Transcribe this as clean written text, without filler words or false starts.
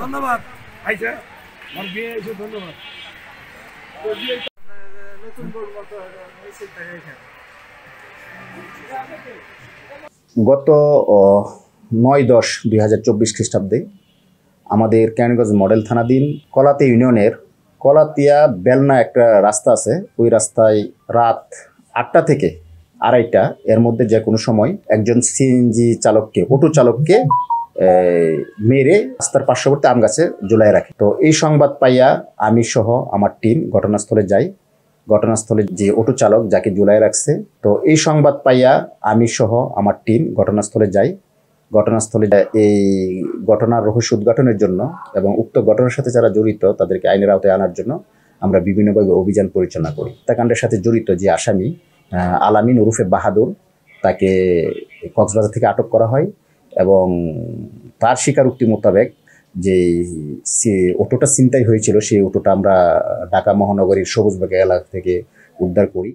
ধন্যবাদ। আইসা আমার বিয়ে এসে ধন্যবাদ। নতুন বউর মতো হয়েছে এখানে। গত ৯-১০-২০২৪ খ্রিস্টাব্দে আমাদের কেরানীগঞ্জ মডেল থানাধীন কলাতিয়া ইউনিয়নের কলাতিয়া বেলনা একটা রাস্তা আছে, ওই রাস্তায় রাত ৮টা থেকে ২:৩০ এর মধ্যে যে কোনো সময় একজন সিএনজি চালককে, অটো চালককে মেরে রাস্তার পার্শ্ববর্তী আম গাছে ঝুলায় রাখে। তো এই সংবাদ পাইয়া আমি সহ আমার টিম ঘটনাস্থলে যাই। ঘটনাস্থলে যে অটো চালক যাকে ঝুলায় রাখছে, তো এই সংবাদ পাইয়া আমি সহ আমার টিম ঘটনাস্থলে যাই। ঘটনাস্থলে এই ঘটনার রহস্য উদ্ঘাটনের জন্য এবং উক্ত ঘটনার সাথে যারা জড়িত তাদেরকে আইনের আওতায় আনার জন্য আমরা বিভিন্নভাবে অভিযান পরিচালনা করি। হত্যাকাণ্ডের সাথে জড়িত যে আসামি আলামিন ওরফে বাহাদুর, তাকে কক্সবাজার থেকে আটক করা হয় এবং তার স্বীকারোক্তি মোতাবেক যে অটোটা ছিনতাই হয়েছিল সেই অটোটা আমরা ঢাকা মহানগরীর সবুজবাগ এলাকা থেকে উদ্ধার করি।